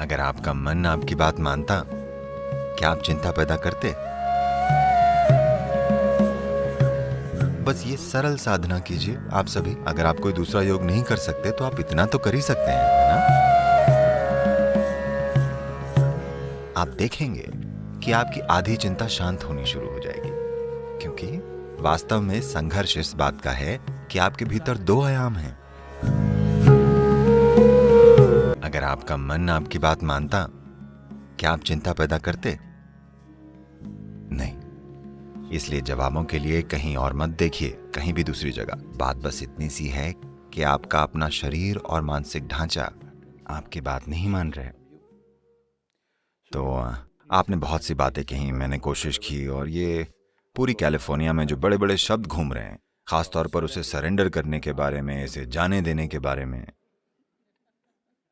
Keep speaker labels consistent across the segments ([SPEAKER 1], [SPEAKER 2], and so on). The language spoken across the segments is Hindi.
[SPEAKER 1] अगर आपका मन आपकी बात मानता, क्या आप चिंता पैदा करते? बस ये सरल साधना कीजिए आप सभी। अगर आप कोई दूसरा योग नहीं कर सकते तो आप इतना तो कर ही सकते हैं, है ना? आप देखेंगे कि आपकी आधी चिंता शांत होनी शुरू हो जाएगी, क्योंकि वास्तव में संघर्ष इस बात का है कि आपके भीतर दो आयाम हैं। अगर आपका मन आपकी बात मानता, क्या आप चिंता पैदा करते? नहीं। इसलिए जवाबों के लिए कहीं और मत देखिए, कहीं भी दूसरी जगह। बात बस इतनी सी है कि आपका अपना शरीर और मानसिक ढांचा आपकी बात नहीं मान रहे। तो आपने बहुत सी बातें कही, मैंने कोशिश की, और ये पूरी कैलिफोर्निया में जो बड़े बड़े शब्द घूम रहे हैं, खासतौर पर उसे सरेंडर करने के बारे में, इसे जाने देने के बारे में,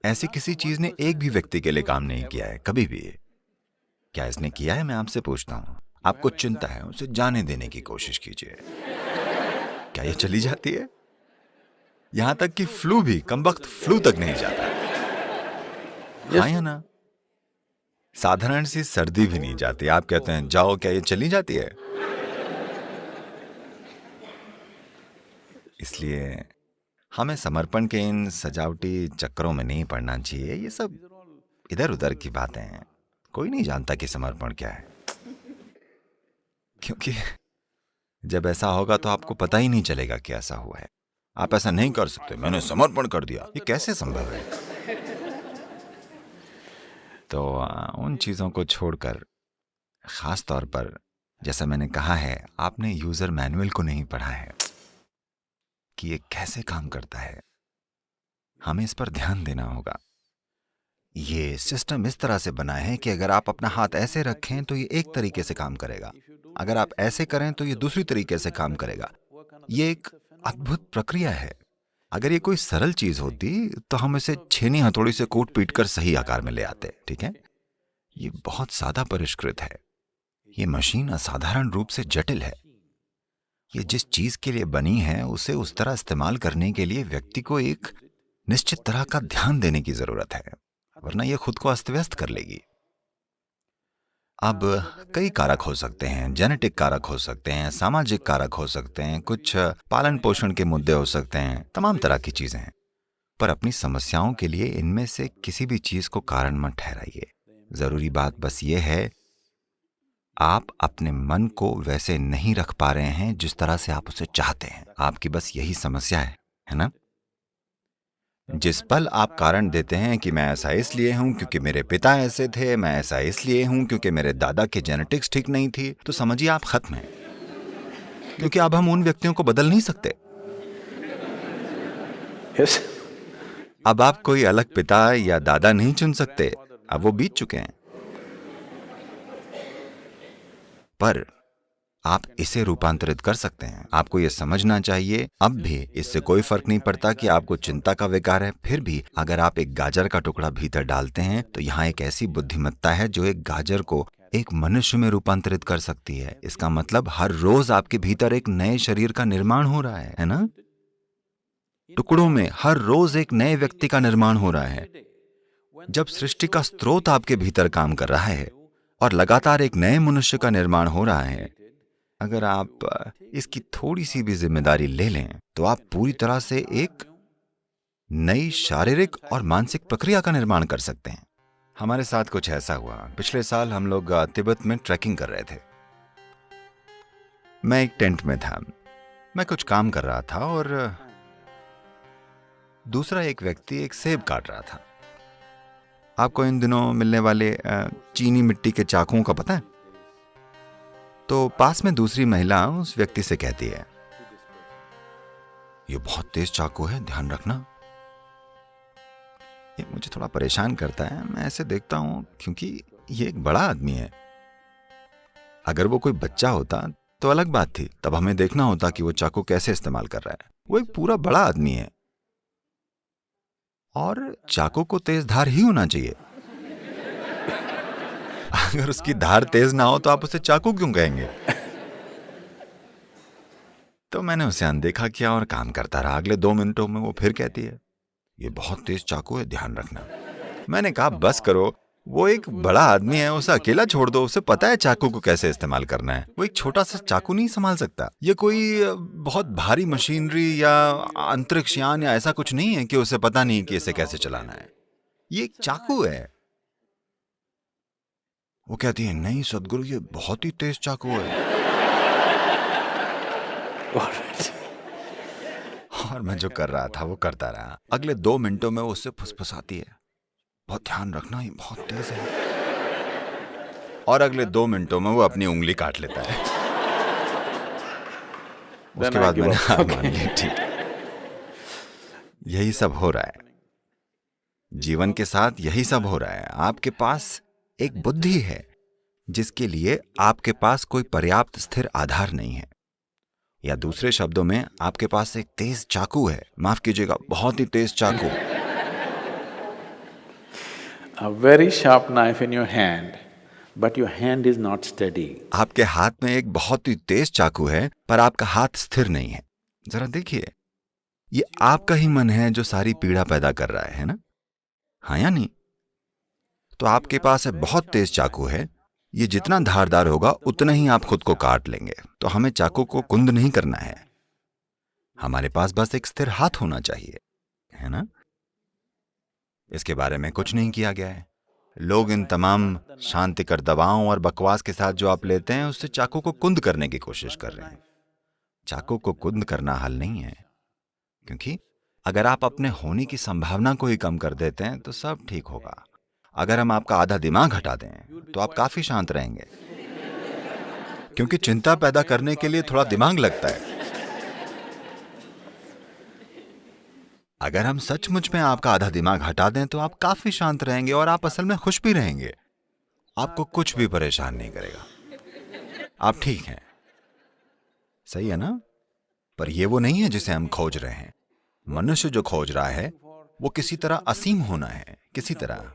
[SPEAKER 1] ऐसी किसी चीज ने एक भी व्यक्ति के लिए काम नहीं किया है कभी भी। क्या इसने किया है? मैं आपसे पूछता हूं। आपको चिंता है, उसे जाने देने की कोशिश कीजिए। क्या ये चली जाती है? यहां तक कि फ्लू भी, कमबख्त फ्लू तक नहीं जाता। हाँ या ना? साधारण सी सर्दी भी नहीं जाती। आप कहते हैं जाओ, क्या ये चली जाती है? इसलिए हमें समर्पण के इन सजावटी चक्करों में नहीं पड़ना चाहिए। ये सब इधर उधर की बातें हैं। कोई नहीं जानता कि समर्पण क्या है, क्योंकि जब ऐसा होगा तो आपको पता ही नहीं चलेगा कि ऐसा हुआ है। आप ऐसा नहीं कर सकते, मैंने समर्पण कर दिया, ये कैसे संभव है? तो उन चीजों को छोड़कर, खास तौर पर जैसा मैंने कहा है, आपने यूजर मैनुअल को नहीं पढ़ा है कि ये कैसे काम करता है। हमें इस पर ध्यान देना होगा। ये सिस्टम इस तरह से बना है कि अगर आप अपना हाथ ऐसे रखें तो ये एक तरीके से काम करेगा, अगर आप ऐसे करें तो ये दूसरी तरीके से काम करेगा। ये एक अद्भुत प्रक्रिया है। अगर ये कोई सरल चीज होती तो हम इसे छेनी हथौड़ी से कूट पीट कर सही आकार में ले आते, ठीक है? ये बहुत ज्यादा परिष्कृत है। ये मशीन असाधारण रूप से जटिल है। ये जिस चीज के लिए बनी है उसे उस तरह इस्तेमाल करने के लिए व्यक्ति को एक निश्चित तरह का ध्यान देने की जरूरत है, वरना यह खुद को अस्त व्यस्त कर लेगी। अब कई कारक हो सकते हैं, जेनेटिक कारक हो सकते हैं, सामाजिक कारक हो सकते हैं, कुछ पालन पोषण के मुद्दे हो सकते हैं, तमाम तरह की चीजें हैं। पर अपनी समस्याओं के लिए इनमें से किसी भी चीज को कारण मत ठहराइए। जरूरी बात बस ये है, आप अपने मन को वैसे नहीं रख पा रहे हैं जिस तरह से आप उसे चाहते हैं। आपकी बस यही समस्या है ना? जिस पल आप कारण देते हैं कि मैं ऐसा इसलिए हूं क्योंकि मेरे पिता ऐसे थे, मैं ऐसा इसलिए हूं क्योंकि मेरे दादा की जेनेटिक्स ठीक नहीं थी, तो समझिए आप खत्म हैं। क्योंकि अब हम उन व्यक्तियों को बदल नहीं सकते।
[SPEAKER 2] Yes.
[SPEAKER 1] अब आप कोई अलग पिता या दादा नहीं चुन सकते, अब वो बीत चुके हैं। पर आप इसे रूपांतरित कर सकते हैं। आपको यह समझना चाहिए, अब भी इससे कोई फर्क नहीं पड़ता कि आपको चिंता का विकार है। फिर भी अगर आप एक गाजर का टुकड़ा भीतर डालते हैं तो यहाँ एक ऐसी बुद्धिमत्ता है जो एक गाजर को एक मनुष्य में रूपांतरित कर सकती है। इसका मतलब हर रोज आपके भीतर एक नए शरीर का निर्माण हो रहा है ना? टुकड़ों में हर रोज एक नए व्यक्ति का निर्माण हो रहा है। जब सृष्टि का स्रोत आपके भीतर काम कर रहा है और लगातार एक नए मनुष्य का निर्माण हो रहा है, अगर आप इसकी थोड़ी सी भी जिम्मेदारी ले लें तो आप पूरी तरह से एक नई शारीरिक और मानसिक प्रक्रिया का निर्माण कर सकते हैं। हमारे साथ कुछ ऐसा हुआ। पिछले साल हम लोग तिब्बत में ट्रैकिंग कर रहे थे। मैं एक टेंट में था, मैं कुछ काम कर रहा था और दूसरा एक व्यक्ति एक सेब काट रहा था। आपको इन दिनों मिलने वाले चीनी मिट्टी के चाकुओं का पता है? तो पास में दूसरी महिला उस व्यक्ति से कहती है, ये बहुत तेज चाकू है, ध्यान रखना। ये मुझे थोड़ा परेशान करता है। मैं ऐसे देखता हूं क्योंकि ये एक बड़ा आदमी है। अगर वो कोई बच्चा होता तो अलग बात थी, तब हमें देखना होता कि वो चाकू कैसे इस्तेमाल कर रहा है। वो एक पूरा बड़ा आदमी है और चाकू को तेज धार ही होना चाहिए। अगर उसकी धार तेज ना हो तो आप उसे चाकू क्यों कहेंगे? तो मैंने उसे अनदेखा किया और काम करता रहा। अगले 2 मिनटों में वो फिर कहती है, ये बहुत तेज चाकू है, ध्यान रखना। मैंने कहा बस करो, वो एक बड़ा आदमी है, उसे अकेला छोड़ दो, उसे पता है चाकू को कैसे इस्तेमाल करना है। वो एक छोटा सा चाकू नहीं संभाल सकता। ये कोई बहुत भारी मशीनरी या अंतरिक्ष यान या ऐसा कुछ नहीं है कि उसे पता नहीं कि इसे कैसे चलाना है। ये एक चाकू है। वो कहती है नहीं सदगुरु, ये बहुत ही तेज चाकू है। और मैं जो कर रहा था वो करता रहा। अगले 2 मिनटों में वो उससे फुसफुसाती है, बहुत ध्यान रखना, ये बहुत तेज है। और अगले 2 मिनटों में वो अपनी उंगली काट लेता है। उसके बाद मैंने हार मान ली। ठीक, यही सब हो रहा है जीवन के साथ, यही सब हो रहा है। आपके पास एक बुद्धि है जिसके लिए आपके पास कोई पर्याप्त स्थिर आधार नहीं है, या दूसरे शब्दों में आपके पास एक तेज चाकू है। माफ कीजिएगा, बहुत ही तेज चाकू।
[SPEAKER 2] A very sharp knife in your hand, but your hand is not steady.
[SPEAKER 1] आपके हाथ में एक बहुत ही तेज चाकू है, पर आपका हाथ स्थिर नहीं है। जरा देखिए, ये आपका ही मन है जो सारी पीड़ा पैदा कर रहा है ना? हाँ या नहीं? तो आपके पास है बहुत तेज चाकू है, ये जितना धारदार होगा उतना ही आप खुद को काट लेंगे। तो हमें चाकू को कुंद नहीं करना है, हमारे पास बस एक स्थिर हाथ होना चाहिए, है ना? इसके बारे में कुछ नहीं किया गया है। लोग इन तमाम शांतिकर दवाओं और बकवास के साथ जो आप लेते हैं, उससे चाकू को कुंद करने की कोशिश कर रहे हैं। चाकू को कुंद करना हल नहीं है, क्योंकि अगर आप अपने होने की संभावना को ही कम कर देते हैं तो सब ठीक होगा। अगर हम आपका आधा दिमाग हटा दें तो आप काफी शांत रहेंगे, क्योंकि चिंता पैदा करने के लिए थोड़ा दिमाग लगता है। अगर हम सचमुच में आपका आधा दिमाग हटा दें तो आप काफी शांत रहेंगे और आप असल में खुश भी रहेंगे। आपको कुछ भी परेशान नहीं करेगा, आप ठीक हैं। सही है ना? पर यह वो नहीं है जिसे हम खोज रहे हैं। मनुष्य जो खोज रहा है वो किसी तरह असीम होना है, किसी तरह।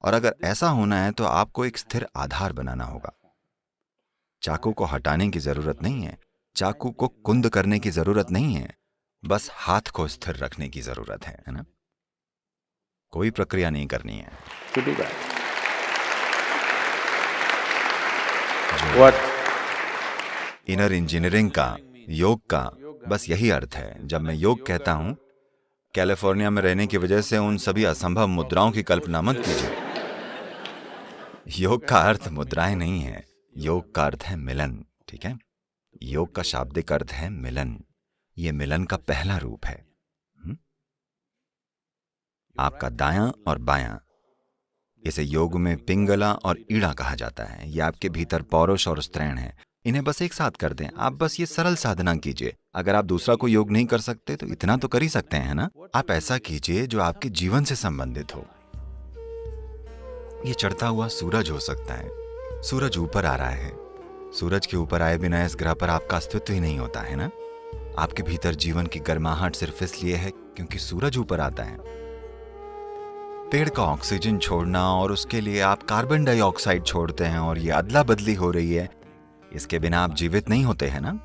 [SPEAKER 1] और अगर ऐसा होना है तो आपको एक स्थिर आधार बनाना होगा। चाकू को हटाने की जरूरत नहीं है, चाकू को कुंद करने की जरूरत नहीं है, बस हाथ को स्थिर रखने की जरूरत है ना? कोई प्रक्रिया नहीं करनी है। इनर इंजीनियरिंग का, योग का बस यही अर्थ है। जब मैं योग कहता हूं, कैलिफोर्निया में रहने की वजह से उन सभी असंभव मुद्राओं की कल्पना मत कीजिए। योग का अर्थ मुद्राएं नहीं है, योग का अर्थ है मिलन। ठीक है? योग का शाब्दिक अर्थ है मिलन। ये मिलन का पहला रूप है। आपका दायां और बायां, इसे योग में पिंगला और ईड़ा कहा जाता है। ये आपके भीतर पौरुष और स्त्रैण है। इन्हें बस एक साथ कर दें। आप बस ये सरल साधना कीजिए। अगर आप दूसरा कोई योग नहीं कर सकते तो इतना तो कर ही सकते हैं ना? आप ऐसा कीजिए जो आपके जीवन से संबंधित हो। ये चढ़ता हुआ सूरज हो सकता है। सूरज ऊपर आ रहा है। सूरज के ऊपर आए बिना इस ग्रह पर आपका अस्तित्व ही नहीं होता है ना? आपके भीतर जीवन की गर्माहट सिर्फ इसलिए है क्योंकि सूरज ऊपर आता है। पेड़ का ऑक्सीजन छोड़ना और उसके लिए आप कार्बन डाइऑक्साइड छोड़ते हैं और ये अदला बदली हो रही है। इसके बिना आप जीवित नहीं होते हैं ना?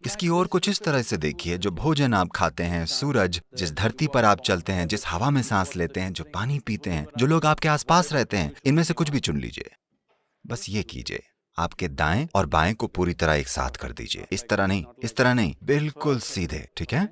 [SPEAKER 1] इसकी ओर कुछ इस तरह से देखिए, जो भोजन आप खाते हैं, सूरज, जिस धरती पर आप चलते हैं, जिस हवा में सांस लेते हैं, जो पानी पीते हैं, जो लोग आपके आसपास रहते हैं, इनमें से कुछ भी चुन लीजिए। बस ये कीजिए, आपके दाएं और बाएं को पूरी तरह एक साथ कर दीजिए। इस तरह नहीं, इस तरह नहीं, बिल्कुल सीधे। ठीक है?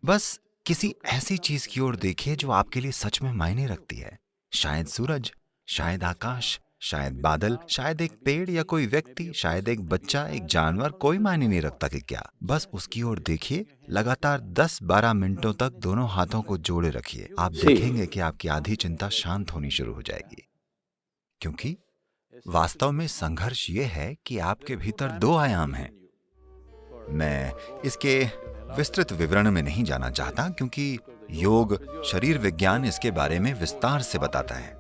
[SPEAKER 1] बस किसी ऐसी चीज की ओर देखिए जो आपके लिए सच में मायने रखती है। शायद सूरज, शायद आकाश, शायद बादल, शायद एक पेड़ या कोई व्यक्ति, शायद एक बच्चा, एक जानवर, कोई मायने नहीं रखता कि क्या। बस उसकी ओर देखिए। लगातार 10-12 मिनटों तक दोनों हाथों को जोड़े रखिए। आप देखेंगे कि आपकी आधी चिंता शांत होनी शुरू हो जाएगी। क्योंकि वास्तव में संघर्ष ये है कि आपके भीतर 2 आयाम हैं। मैं इसके विस्तृत विवरण में नहीं जाना चाहता, क्योंकि योग, शरीर विज्ञान इसके बारे में विस्तार से बताता है।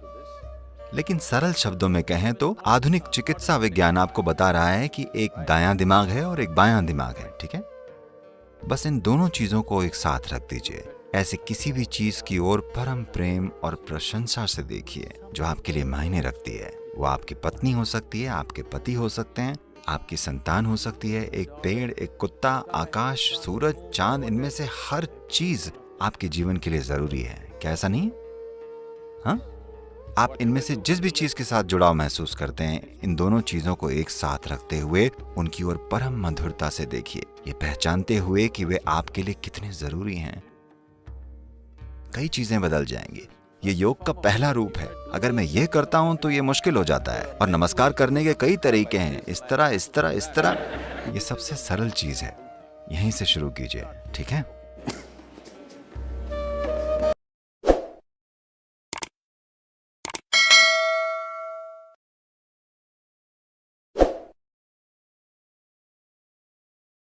[SPEAKER 1] लेकिन सरल शब्दों में कहें तो आधुनिक चिकित्सा विज्ञान आपको बता रहा है कि एक दायां दिमाग है और एक बायां दिमाग है। ठीक है? बस इन दोनों चीजों को एक साथ रख दीजिए। ऐसे किसी भी चीज की ओर परम प्रेम और प्रशंसा से देखिए जो आपके लिए मायने रखती है। वो आपकी पत्नी हो सकती है, आपके पति हो सकते हैं, आपकी संतान हो सकती है, एक पेड़, एक कुत्ता, आकाश, सूरज, चांद, इनमें से हर चीज आपके जीवन के लिए जरूरी है। क्या ऐसा नहीं? हाँ, आप इनमें से जिस भी चीज के साथ जुड़ाव महसूस करते हैं, इन दोनों चीजों को एक साथ रखते हुए उनकी ओर परम मधुरता से देखिए, ये पहचानते हुए कि वे आपके लिए कितने जरूरी हैं। कई चीजें बदल जाएंगी। ये योग का पहला रूप है। अगर मैं ये करता हूं तो ये मुश्किल हो जाता है। और नमस्कार करने के कई तरीके हैं, इस तरह इस तरह इस तरह। ये सबसे सरल चीज है, यहीं से शुरू कीजिए, ठीक है?